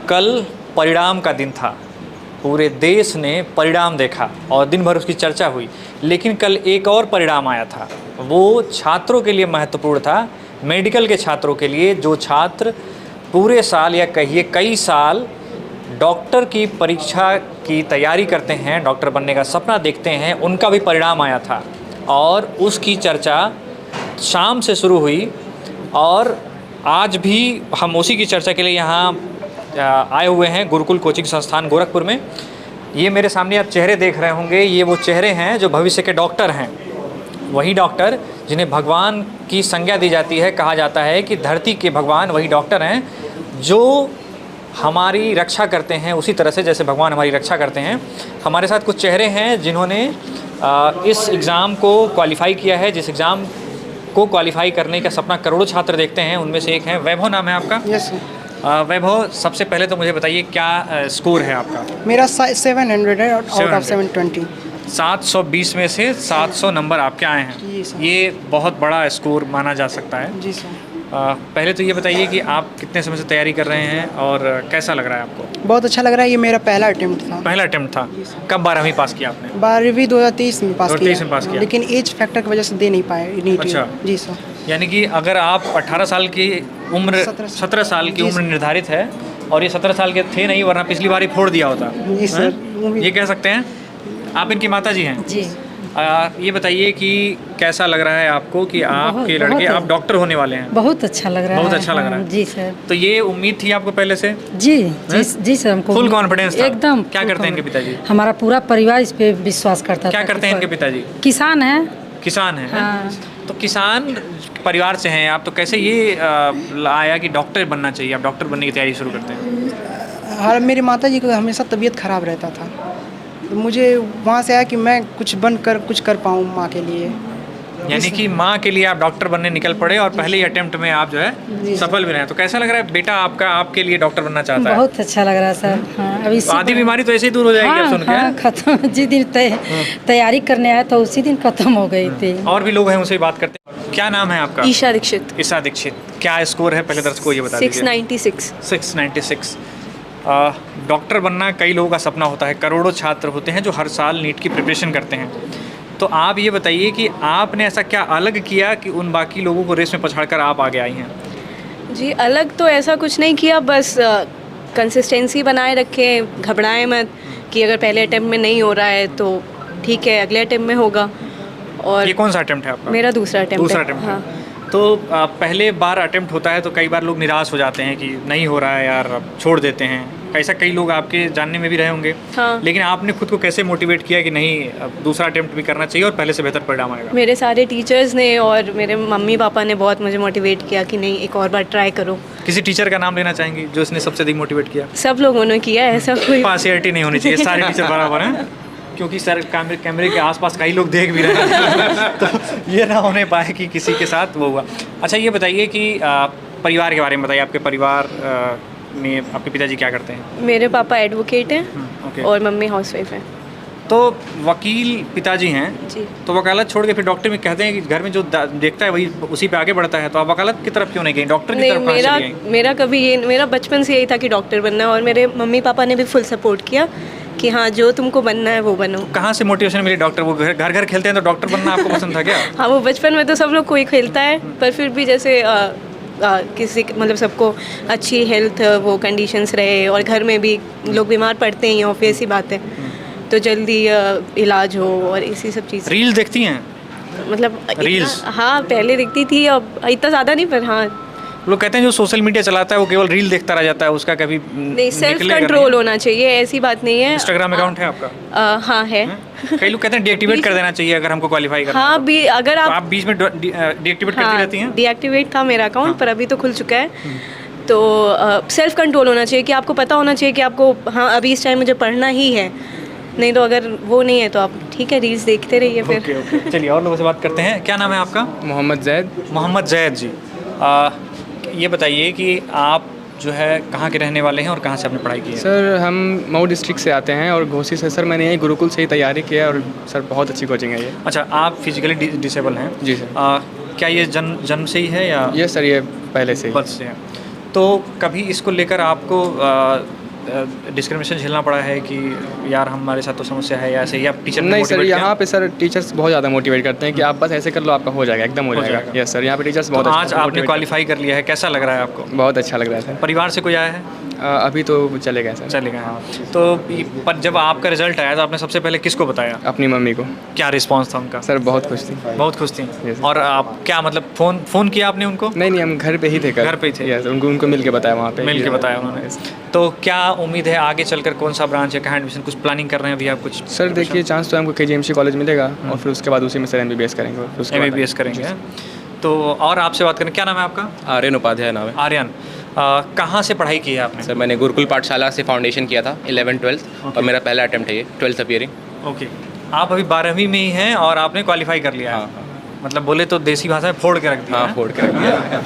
कल परिणाम का दिन था। पूरे देश ने परिणाम देखा और दिन भर उसकी चर्चा हुई। लेकिन कल एक और परिणाम आया था, वो छात्रों के लिए महत्वपूर्ण था, मेडिकल के छात्रों के लिए, जो छात्र पूरे साल या कहिए कई साल डॉक्टर की परीक्षा की तैयारी करते हैं, डॉक्टर बनने का सपना देखते हैं, उनका भी परिणाम आया था। और उसकी चर्चा शाम से शुरू हुई और आज भी हम उसी की चर्चा के लिए यहाँ आए हुए हैं गुरुकुल कोचिंग संस्थान गोरखपुर में। ये मेरे सामने आप चेहरे देख रहे होंगे, ये वो चेहरे हैं जो भविष्य के डॉक्टर हैं। वही डॉक्टर जिन्हें भगवान की संज्ञा दी जाती है। कहा जाता है कि धरती के भगवान वही डॉक्टर हैं जो हमारी रक्षा करते हैं, उसी तरह से जैसे भगवान हमारी रक्षा करते हैं। हमारे साथ कुछ चेहरे हैं जिन्होंने इस एग्ज़ाम को क्वालिफ़ाई किया है, जिस एग्ज़ाम को क्वालिफ़ाई करने का सपना करोड़ों छात्र देखते हैं। उनमें से एक है वैभव, नाम है आपका? यस। वैभव, सबसे पहले तो मुझे बताइए क्या स्कोर है आपका? मेरा 700 है आउट ऑफ 720। 720 में से 700 नंबर आपके आए हैं। जी सर। ये बहुत बड़ा स्कोर माना जा सकता है। जी सर। पहले तो ये बताइए कि आप कितने समय से तैयारी कर रहे हैं और कैसा लग रहा है आपको? बहुत अच्छा लग रहा है। ये मेरा पहला अटेम्प्ट था। पहला अटेम्प्ट था। कब 12वीं पास किया आपने? 12वीं 2023 में पास 2023 में पास किया। लेकिन एज फैक्टर की वजह से दे नहीं पाए नीट। अच्छा। जी सर। यानी कि अगर आप 18 साल की उम्र, 17 साल की उम्र निर्धारित है और ये 17 साल के थे नहीं, वरना पिछली बार ही फोड़ दिया होता। जी सर। ये कह सकते हैं। आप इनकी माता जी हैं? जी। ये बताइए कि कैसा लग रहा है आपको कि आपके लड़के आप डॉक्टर होने वाले हैं? बहुत अच्छा लग रहा है। बहुत अच्छा लग रहा है। जी सर। तो ये उम्मीद थी आपको पहले से? जी जी जी सर, हमको फुल कॉन्फिडेंस था? एकदम। क्या करते हैं इनके पिताजी? हमारा पूरा परिवार इस पे विश्वास करता था। क्या करते हैं इनके पिताजी? किसान है। किसान है। हाँ। तो किसान परिवार से हैं आप, तो कैसे ये आया कि डॉक्टर बनना चाहिए, आप डॉक्टर बनने की तैयारी शुरू करते हैं? हाँ, मेरी माता जी को हमेशा तबीयत खराब रहता था, तो मुझे वहाँ से आया कि मैं कुछ बनकर कुछ कर पाऊँ माँ के लिए। यानी कि माँ के लिए आप डॉक्टर बनने निकल पड़े और पहले ही अटेम्प्ट में आप जो है सफल भी रहे। तो कैसा लग रहा है बेटा आपका आपके लिए डॉक्टर बनना चाहता है? बहुत अच्छा लग रहा है सर। हाँ, अभी आधी बीमारी तो ऐसे ही दूर हो जाएगी अब सुन के। हाँ, खत्म। जिस दिन तैयारी करने आया तो उसी दिन खत्म हो गई थी। और भी लोग हैं, उनसे बात करते हैं। क्या नाम है आपका? ईशा दीक्षित। ईशा दीक्षित। क्या स्कोर है पहले दर्शकों को ये बता दीजिए। 696। 696। डॉक्टर बनना कई लोगों का सपना होता है, करोड़ों छात्र होते हैं जो हर साल नीट की प्रिपरेशन करते हैं। तो आप ये बताइए कि आपने ऐसा क्या अलग किया कि उन बाकी लोगों को रेस में पछाड़कर आप आगे आई हैं? जी, अलग तो ऐसा कुछ नहीं किया, बस कंसिस्टेंसी बनाए रखें, घबराएं मत कि अगर पहले अटेम्प्ट में नहीं हो रहा है तो ठीक है, अगले अटेम्प्ट में होगा। और ये कौन सा अटेम्प्ट है आपका? मेरा दूसरा अटेम्प्ट। दूसरा अटेम्प्ट। हाँ। तो पहले बार अटेम्प्ट होता है तो कई बार लोग निराश हो जाते हैं कि नहीं हो रहा है यार, अब छोड़ देते हैं। ऐसा कई लोग आपके जानने में भी रहे होंगे। हाँ। लेकिन आपने खुद को कैसे मोटिवेट किया कि नहीं, अब दूसरा अटेम्प्ट भी करना चाहिए और पहले से बेहतर परिणाम आएगा? मेरे सारे टीचर्स ने और मेरे मम्मी पापा ने बहुत मुझे मोटिवेट किया कि नहीं, एक और बार ट्राई करो। किसी टीचर का नाम लेना चाहेंगी जो इसने सबसे अधिक मोटिवेट किया? सब लोगों ने किया, ऐसा कोई पार्शियलिटी नहीं होनी चाहिए, सारे टीचर बराबर हैं, क्योंकि सर कैमरे के आसपास कई लोग देख भी रहे हैं तो ये ना होने पाए कि किसी के साथ वो हुआ। अच्छा, ये बताइए कि परिवार के बारे में बताइए। आपके परिवार में आपके पिताजी क्या करते हैं? मेरे पापा एडवोकेट हैं ओके। और मम्मी हाउसवाइफ हैं। तो वकील पिताजी हैं जी। तो वकालत छोड़ के फिर डॉक्टर में कहते हैं कि घर में जो देखता है वही उसी पे आगे बढ़ता है, तो आप वकालत की तरफ क्यों नहीं गई, डॉक्टर की नहीं, तरफ कहाँ चली गई? मेरा कभी ये, मेरा बचपन से यही था कि डॉक्टर बनना है और मेरे मम्मी पापा ने भी फुल सपोर्ट किया कि हाँ, जो तुमको बनना है वो बनो। कहाँ से मोटिवेशन मिली डॉक्टर? वो घर घर खेलते हैं तो डॉक्टर बनना आपको पसंद था क्या? हाँ, वो बचपन में तो सब लोग कोई खेलता है, पर फिर भी जैसे किसी मतलब सबको अच्छी हेल्थ वो कंडीशंस रहे और घर में भी लोग बीमार पड़ते हैं, ऑब्वियस सी बात है, तो जल्दी इलाज हो और इसी सब चीज़। रील देखती हैं? मतलब रील्स? हाँ, पहले दिखती थी, अब इतना ज़्यादा नहीं, पर हाँ। लोग कहते हैं जो सोशल मीडिया चलाता है वो केवल रील देखता रह जाता है, उसका कभी नहीं, सेल्फ कंट्रोल होना चाहिए, ऐसी बात नहीं है। इंस्टाग्राम अकाउंट है आपका? हाँ है। कई लोग कहते हैं डीएक्टिवेट कर देना चाहिए अगर हमको क्वालिफाई करना है। हाँ, भी अगर तो आप बीच में डीएक्टिवेट करती रहती हैं? डीएक्टिवेट था मेरा अकाउंट, पर अभी तो खुल चुका है। तो सेल्फ कंट्रोल होना चाहिए कि आपको पता होना चाहिए कि आपको हाँ अभी इस टाइम मुझे पढ़ना ही है, नहीं तो अगर वो नहीं है तो आप ठीक है रील्स देखते रहिए फिर। ओके। चलिए और लोगों से बात करते हैं। क्या नाम है आपका? मोहम्मद जैद। मोहम्मद जैद जी, ये बताइए कि आप जो है कहाँ के रहने वाले हैं और कहाँ से आपने पढ़ाई की है? सर हम मऊ डिस्ट्रिक्ट से आते हैं और घोसी से। सर मैंने यही गुरुकुल से ही तैयारी किया और सर बहुत अच्छी कोचिंग है ये। अच्छा, आप फिजिकली डिसेबल हैं? जी सर। क्या ये जन्म से ही है या? ये सर ये पहले से ही। बर्थ से है। तो कभी इसको लेकर आपको डिस्क्रिमिनेशन झेलना पड़ा है कि यार हमारे साथ तो समस्या है या ऐसे, या टीचर ने नहीं सर, motivate किया? यहाँ पे सर टीचर्स बहुत ज़्यादा मोटिवेट करते हैं कि आप बस ऐसे कर लो, आपका हो जाएगा, एकदम हो जाएगा। यस सर, यहाँ पे टीचर्स तो बहुत आज अच्छा आपने motivate क्वालिफाई कर लिया है, कैसा लग रहा है आपको? करते हैं। बहुत अच्छा लग रहा है सर। परिवार से कोई आया है? अभी तो चलेगा सर। चलेगा। तो पर जब आपका रिजल्ट आया तो आपने सबसे पहले किसको बताया? अपनी मम्मी को। क्या रिस्पांस था उनका? सर बहुत खुश थी। बहुत खुश थी। Yes. और आप क्या मतलब फ़ोन किया आपने उनको? नहीं, हम घर पे ही थे। घर पे ही थे? यस, उनको मिल के बताया वहाँ पे। मिल के बताया उन्होंने। तो क्या उम्मीद है आगे चलकर कौन सा ब्रांच है, कहाँ एडमिशन, कुछ प्लानिंग कर रहे हैं अभी आप कुछ? सर देखिए, चांस तो हमको KGMC कॉलेज मिलेगा और फिर उसके बाद उसी में सर MBBS करेंगे। और उसके बाद MBBS करेंगे। तो और आपसे बात करें, क्या नाम है आपका? आर्यन उपाध्याय नाम है। आर्यन, कहाँ से पढ़ाई की है आपने? सर मैंने गुरुकुल पाठशाला से फाउंडेशन किया था 11th-12th और मेरा पहला अटेम्प्ट है ये 12th अपीयरिंग। ओके, आप अभी 12वीं में ही हैं और आपने क्वालिफाई कर लिया है। हाँ। मतलब बोले तो देसी भाषा में फोड़ के रख दिया। हाँ, है? फोड़ के रख दिया।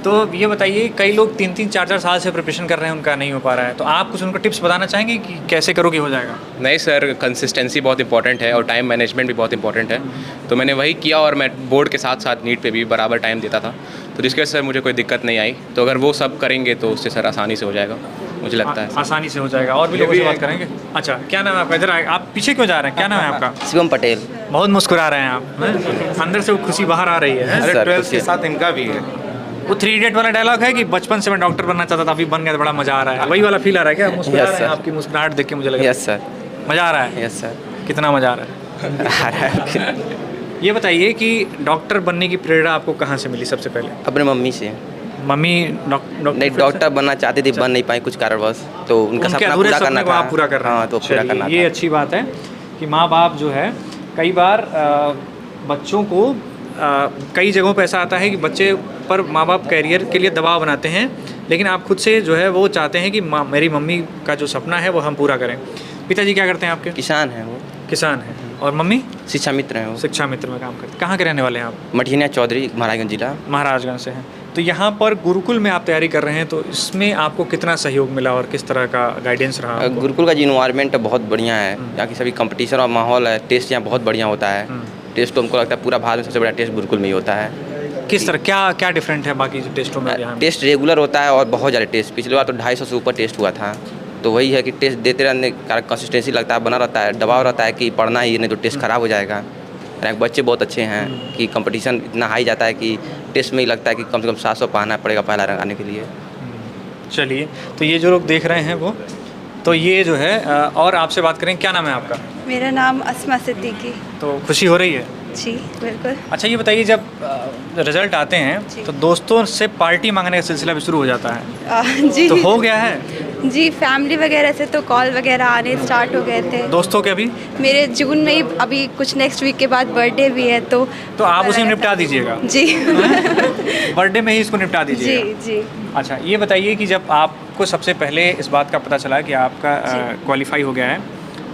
तो ये बताइए, कई लोग 3-3 4-4 साल से प्रिपरेशन कर रहे हैं, उनका नहीं हो पा रहा है, तो आप कुछ उनको टिप्स बताना चाहेंगे कि कैसे करोगे हो जाएगा? नहीं सर, कंसिस्टेंसी बहुत इंपॉर्टेंट है और टाइम मैनेजमेंट भी बहुत इंपॉर्टेंट है। तो मैंने वही किया और मैं बोर्ड के साथ साथ नीट पे भी बराबर टाइम देता था, तो जिसकी वजह से मुझे कोई दिक्कत नहीं आई। तो अगर वो सब करेंगे तो उससे सर आसानी से हो जाएगा, मुझे लगता है। आसानी से हो जाएगा। और भी लोगों से बात करेंगे। अच्छा, क्या नाम है आपका? इधर आप पीछे क्यों जा रहे हैं? क्या नाम है आपका? शिवम पटेल। बहुत मुस्कुरा रहे हैं आप, हैं? अंदर से वो खुशी बाहर आ रही है। सर, 12th के साथ इनका भी है। वो 3 इडियट वाला डायलॉग है कि बचपन से मैं डॉक्टर बनना चाहता था, अभी बन गया तो बड़ा मजा आ रहा है, वही वाला फील आ रहा है क्या? मुस्कुरा Yes, रहे हैं, sir. आपकी मुस्कुराहट देख के मुझे लगा। Yes sir. मजा आ रहा है? Yes sir. कितना मजा आ रहा है? आ रहा है। ये बताइए कि डॉक्टर बनने की प्रेरणा आपको कहाँ से मिली सबसे पहले? अपने मम्मी से। मम्मी नहीं, डॉक्टर बनना चाहती थी, बन नहीं पाई कुछ कारणवश, तो उनका उनके सपना अधूरे पूरा सपने करना को था। आप पूरा कर रहे हैं। हाँ, तो पूरा चलिए, करना ये था। अच्छी बात है कि माँ बाप जो है कई बार बच्चों को कई जगहों पे ऐसा आता है कि बच्चे पर माँ बाप कैरियर के लिए दबाव बनाते हैं, लेकिन आप खुद से जो है वो चाहते हैं कि मेरी मम्मी का जो सपना है वो हम पूरा करें। पिताजी क्या करते हैं आपके? किसान है वो। किसान हैं। और मम्मी? शिक्षा मित्र है वो। शिक्षा मित्र में काम करते। कहाँ के रहने वाले हैं आप? मठिया चौधरी, महाराजगंज जिला। महाराजगंज से हैं। तो यहाँ पर गुरुकुल में आप तैयारी कर रहे हैं, तो इसमें आपको कितना सहयोग मिला और किस तरह का गाइडेंस रहा आपको? गुरुकुल का जो इन्वायरमेंट बहुत बढ़िया है, यहाँ की सभी कंपटीशन और माहौल है। टेस्ट यहाँ बहुत बढ़िया होता है। टेस्ट तो हमको लगता है पूरा भारत में सबसे बड़ा टेस्ट गुरुकुल में ही होता है। किस तरह, क्या डिफरेंट है बाकी टेस्टों में यहाँ? टेस्ट रेगुलर होता है और बहुत ज़्यादा टेस्ट। पिछली बार तो 250 से ऊपर टेस्ट हुआ था। तो वही है कि टेस्ट देते रहने का कंसिस्टेंसी लगता है, बना रहता है, दबाव रहता है कि पढ़ना ही, नहीं तो टेस्ट खराब हो जाएगा। रैंक बच्चे बहुत अच्छे हैं कि कंपटीशन इतना हाई जाता है कि टेस्ट में ही लगता है कि कम से कम 700 पाना पड़ेगा पहला रैंक आने के लिए। चलिए, तो ये जो लोग देख रहे हैं वो, तो ये जो है और आपसे बात करें, क्या नाम है आपका? मेरा नाम अस्मा सिद्दीकी। तो खुशी हो रही है? जी बिल्कुल। अच्छा, ये बताइए, जब रिजल्ट आते हैं जी। तो दोस्तों से पार्टी मांगने का सिलसिला भी शुरू हो जाता है, जी तो हो गया है? जी, फैमिली वगैरह से तो कॉल वगैरह आने स्टार्ट हो गए थे। दोस्तों के अभी? मेरे जून में ही, अभी कुछ नेक्स्ट वीक के बाद बर्थडे भी है, तो आप उसे निपटा दीजिएगा। जी बर्थडे में ही इसको निपटा जी दीजिएगा। जी। अच्छा, ये बताइए कि जब आपको सबसे पहले इस बात का पता चला कि आपका क्वालिफाई हो गया है,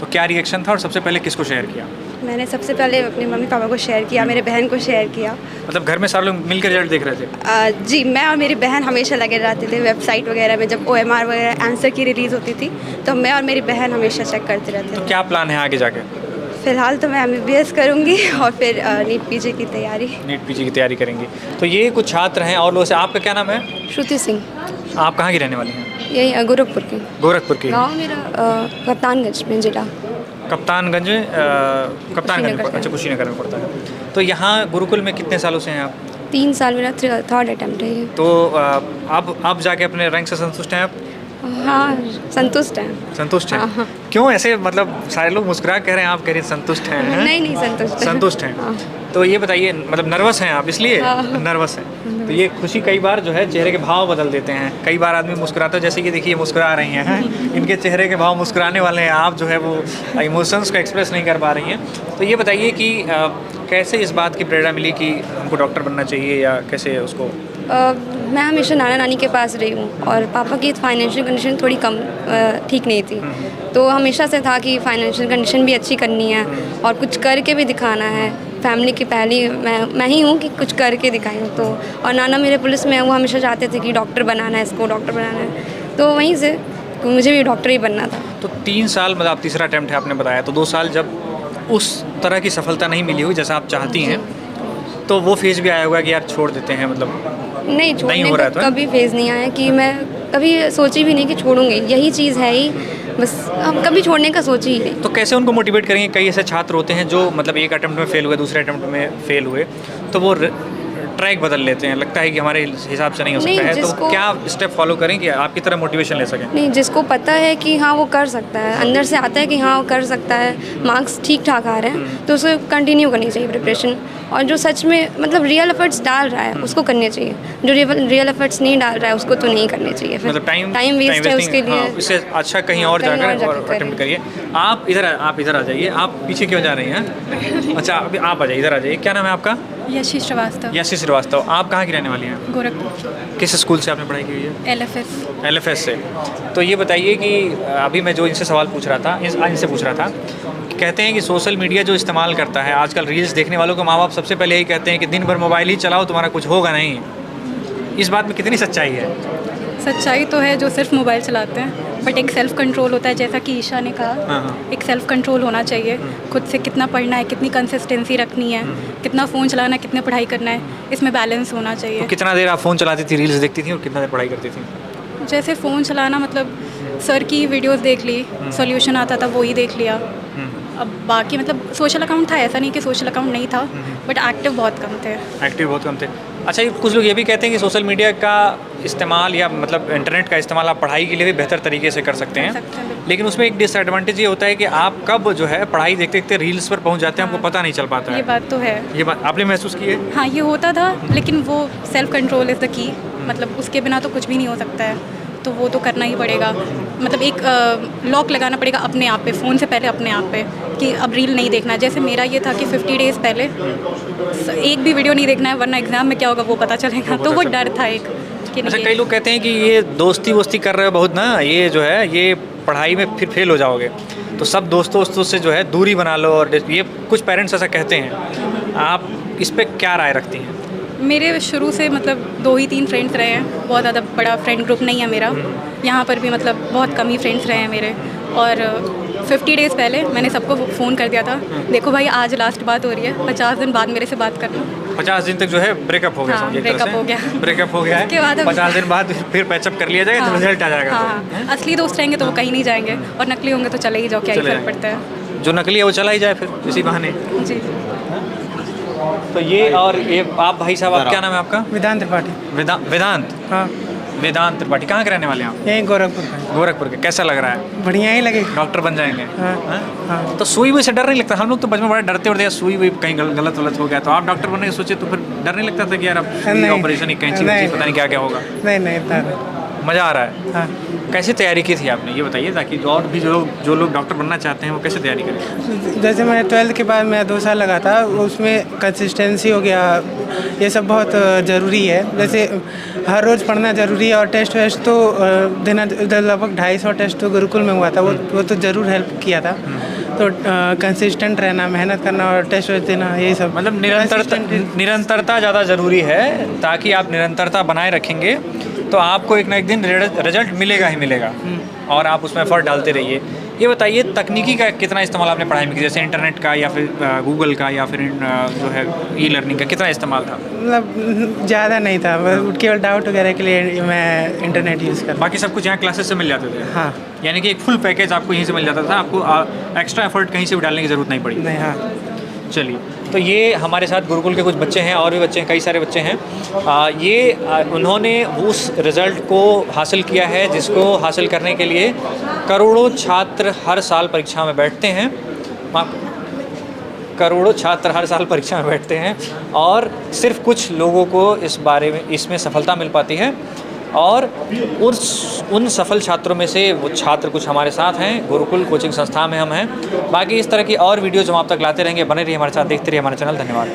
तो क्या रिएक्शन था और सबसे पहले किसको शेयर किया? मैंने सबसे पहले अपने मम्मी पापा को शेयर किया, मेरे बहन को शेयर किया। मतलब घर में सारे लोग मिलकर रिजल्ट देख रहे थे? जी, मैं और मेरी बहन हमेशा लगे रहते थे वेबसाइट वगैरह में। जब OMR वगैरह आंसर की रिलीज़ होती थी तो मैं और मेरी बहन हमेशा चेक करते रहते थे। क्या प्लान है आगे जाके? फ़िलहाल तो मैं MBBS करूँगी और फिर नीट PG की तैयारी। नीट PG की तैयारी करेंगी। तो ये कुछ छात्र हैं और लोगों से। आपका क्या नाम है? श्रुति सिंह। आप कहाँ की रहने वाली हैं? यही गोरखपुर की। गोरखपुर की। गाँव मेरा कप्तानगंज में जिला। कप्तानगंज में कुशीनगर। अच्छा, कुशीनगर में पड़ता है। तो यहाँ गुरुकुल में कितने सालों से हैं आप? 3 साल मेरा 3rd अटैम्प्ट है ये। तो अब जाके अपने रैंक से संतुष्ट हैं आप? हाँ, संतुष्ट हैं। संतुष्ट हैं? हाँ। क्यों ऐसे, मतलब सारे लोग मुस्कुरा कह रहे हैं, आप कह रहे हैं संतुष्ट हैं? हैं? नहीं, संतुष्ट हैं। संतुष्ट हैं। हाँ। तो ये बताइए, मतलब नर्वस हैं आप इसलिए? हाँ। नर्वस हैं। तो ये खुशी कई बार जो है चेहरे के भाव बदल देते हैं। कई बार आदमी मुस्कुराता है, जैसे कि देखिए मुस्कुरा रही हैं, हैं? इनके चेहरे के भाव मुस्कुराने वाले हैं। आप जो है वो इमोशंस को एक्सप्रेस नहीं कर पा रही हैं। तो ये बताइए कि कैसे इस बात की प्रेरणा मिली कि हमको डॉक्टर बनना चाहिए, या कैसे उसको? मैं हमेशा नाना नानी के पास रही हूँ और पापा की फाइनेंशियल कंडीशन थोड़ी कम ठीक नहीं थी, तो हमेशा से था कि फाइनेंशियल कंडीशन भी अच्छी करनी है और कुछ करके भी दिखाना है। फैमिली की पहली मैं ही हूँ कि कुछ करके दिखाई हूँ। तो और नाना मेरे पुलिस में, वो हमेशा चाहते थे कि डॉक्टर बनाना है, इसको डॉक्टर बनाना है, तो वहीं से मुझे भी डॉक्टर ही बनना था। तो 3 साल, मतलब 3रा अटैम्प्ट है आपने बताया, तो 2 साल जब उस तरह की सफलता नहीं मिली हुई जैसा आप चाहती हैं, तो वो फेज भी आया होगा कि यार छोड़ देते हैं, मतलब नहीं, छोड़ने हो रहा का है तो? कभी फेज़ नहीं आया कि मैं कभी सोची भी नहीं कि छोड़ूंगी, यही चीज़ है ही, बस हम कभी छोड़ने का सोची ही नहीं। तो कैसे उनको मोटिवेट करेंगे? कई ऐसे छात्र होते हैं जो मतलब एक अटेम्प्ट में फेल हुए, दूसरे अटेम्प्ट में फेल हुए, तो वो ट्रैक बदल लेते हैं, लगता है कि हमारे हिसाब से नहीं हो सकता है, तो क्या स्टेप फॉलो करें कि आपकी तरह मोटिवेशन ले सकें? नहीं, जिसको पता है कि हाँ वो कर सकता है, अंदर से आता है कि हाँ वो कर सकता है, मार्क्स ठीक ठाक आ रहे हैं, तो उसे कंटिन्यू करनी चाहिए प्रिपरेशन। और जो सच में मतलब रियल एफर्ट्स डाल रहा है उसको करने चाहिए, जो रियल एफर्ट्स नहीं डाल रहा है उसको तो नहीं करने चाहिए। फिर मतलब टाइम वेस्ट है उसके लिए। इससे अच्छा कहीं और जाकर और अटेम्प्ट करिए। आप इधर आ जाइए। आप पीछे क्यों जा रही हैं? अच्छा, अभी आप आ जाइए, इधर आ जाइए। क्या नाम है आपका? यशी श्रीवास्तव। यशी श्रीवास्तव। आप कहाँ की रहने वाली हैं? गोरखपुर। किस स्कूल से आपने पढ़ाई की हुई है? LFS से। तो ये बताइए कि अभी मैं जो इनसे सवाल पूछ रहा था, इनसे पूछ रहा था, कहते हैं कि सोशल मीडिया जो इस्तेमाल करता है आजकल, रील्स देखने वालों को माँ बाप सबसे पहले यही कहते हैं कि दिन भर मोबाइल ही चलाओ, तुम्हारा कुछ होगा नहीं। इस बात में कितनी सच्चाई है? सच्चाई तो है जो सिर्फ मोबाइल चलाते हैं, बट एक सेल्फ कंट्रोल होता है, जैसा कि ईशा ने कहा, एक सेल्फ कंट्रोल होना चाहिए। खुद से कितना पढ़ना है, कितनी कंसिस्टेंसी रखनी है, कितना फ़ोन चलाना है, कितने पढ़ाई करना है, इसमें बैलेंस होना चाहिए। तो कितना देर आप फ़ोन चलाती थी, रील्स देखती थी, और कितना देर पढ़ाई करती थी? जैसे फ़ोन चलाना मतलब सर की वीडियोस देख ली, सॉल्यूशन आता था वो ही देख लिया। अब बाकी मतलब सोशल अकाउंट था, ऐसा नहीं कि सोशल अकाउंट नहीं था, बट एक्टिव बहुत कम थे। एक्टिव बहुत कम थे। अच्छा, कुछ लोग ये भी कहते हैं कि सोशल मीडिया का इस्तेमाल या मतलब इंटरनेट का इस्तेमाल आप पढ़ाई के लिए भी बेहतर तरीके से कर सकते हैं, लेकिन उसमें एक डिसएडवांटेज ये होता है कि आप कब जो है पढ़ाई देखते देखते रील्स पर पहुंच जाते हैं, आपको पता नहीं चल पाता है। ये बात तो है। ये बात आपने महसूस की है? हाँ, ये होता था, लेकिन वो self control is the key, मतलब उसके बिना तो कुछ भी नहीं हो सकता है, तो वो तो करना ही पड़ेगा। मतलब एक लॉक लगाना पड़ेगा अपने आप पे, फ़ोन से पहले अपने आप पे, कि अब रील नहीं देखना। जैसे मेरा ये था कि 50 डेज़ पहले एक भी वीडियो नहीं देखना है, वरना एग्ज़ाम में क्या होगा वो पता चलेगा, तो वो डर था एक कि अच्छा, कई लोग कहते हैं कि ये दोस्ती वोस्ती कर रहे हो बहुत ना, ये जो है ये पढ़ाई में फिर फेल हो जाओगे, तो सब दोस्तों से जो है दूरी बना लो, और ये कुछ पेरेंट्स ऐसा कहते हैं। आप इस पर क्या राय रखती हैं? मेरे शुरू से मतलब 2 ही 3 फ्रेंड्स रहे हैं, बहुत ज़्यादा बड़ा फ्रेंड ग्रुप नहीं है मेरा। यहाँ पर भी मतलब बहुत कम ही फ्रेंड्स रहे हैं मेरे। और 50 डेज़ पहले मैंने सबको फ़ोन कर दिया था, देखो भाई आज लास्ट बात हो रही है, 50 दिन बाद मेरे से बात करना। 50 दिन तक जो है ब्रेकअप हो गया? हाँ, ब्रेकअप हो गया। ब्रेकअप हो गया है, उसके बाद 50 दिन बाद फिर पैचअप कर लिया जाएगा, तो रिजल्ट आ जाएगा। हाँ, असली दोस्त रहेंगे तो वो कहीं नहीं जाएंगे, और नकली होंगे तो चले ही जाओ, क्या ही फर्क पड़ता है। जो नकली है वो चला ही जाए फिर इसी बहाने। जी। तो ये, और ये आप भाई साहब, आप क्या नाम है आपका? वेदांत त्रिपाठी। वेदांत? हाँ, वेदांत त्रिपाठी। कहाँ के रहने वाले हैं आप? यहीं गोरखपुर का। गोरखपुर के। कैसा लग रहा है? बढ़िया ही लगेगा। डॉक्टर बन जाएंगे? हाँ, हाँ। तो सुई वुई से डर नहीं लगता? हम लोग तो बचपन में बड़ा डरते उड़ते, सुई वुई कहीं गलत हो गया, तो आप डॉक्टर बनने की सोचे तो फिर डर नहीं लगता था कि यार अब ऑपरेशन ही कैंची पता नहीं क्या क्या होगा? नहीं, मज़ा आ रहा है। हाँ। कैसे तैयारी की थी आपने, ये बताइए, ताकि और भी जो लोग डॉक्टर बनना चाहते हैं वो कैसे तैयारी करें? जैसे मैंने 12th के बाद मैं 2 साल लगा था, उसमें कंसिस्टेंसी हो गया, ये सब बहुत ज़रूरी है। जैसे हर रोज़ पढ़ना ज़रूरी है, और टेस्ट वेस्ट तो देना, लगभग 250 टेस्ट तो गुरुकुल में हुआ था, वो तो ज़रूर हेल्प किया था। तो कंसिस्टेंट रहना, मेहनत करना और टेस्ट वेस्ट देना, यही सब मतलब निरंतरता ज़्यादा ज़रूरी है, ताकि आप निरंतरता बनाए रखेंगे तो आपको एक ना एक दिन रिजल्ट मिलेगा ही मिलेगा, और आप उसमें एफर्ट डालते रहिए। ये बताइए, तकनीकी का कितना इस्तेमाल आपने पढ़ाई में किया, जैसे इंटरनेट का या फिर गूगल का या फिर जो है ई-लर्निंग का कितना इस्तेमाल था? मतलब ज़्यादा नहीं था, केवल डाउट वगैरह के लिए मैं इंटरनेट यूज़ करता। बाकी सब कुछ यहाँ क्लासेस से मिल जाते थे? हाँ। यानी कि एक फुल पैकेज आपको यहीं से मिल जाता था, आपको एक्स्ट्रा एफर्ट कहीं से भी डालने की ज़रूरत नहीं पड़ी? नहीं। हाँ। चलिए, तो ये हमारे साथ गुरुकुल के कुछ बच्चे हैं, और भी बच्चे हैं, कई सारे बच्चे हैं। उन्होंने उस रिज़ल्ट को हासिल किया है जिसको हासिल करने के लिए करोड़ों छात्र हर साल परीक्षा में बैठते हैं। करोड़ों छात्र हर साल परीक्षा में बैठते हैं, और सिर्फ कुछ लोगों को इसमें सफलता मिल पाती है, और उन सफल छात्रों में से वो छात्र कुछ हमारे साथ हैं, गुरुकुल कोचिंग संस्था में हम हैं। बाकी इस तरह की और वीडियोज़ हम आप तक लाते रहेंगे, बने रहिए हमारे साथ, देखते रहिए हमारा चैनल। धन्यवाद।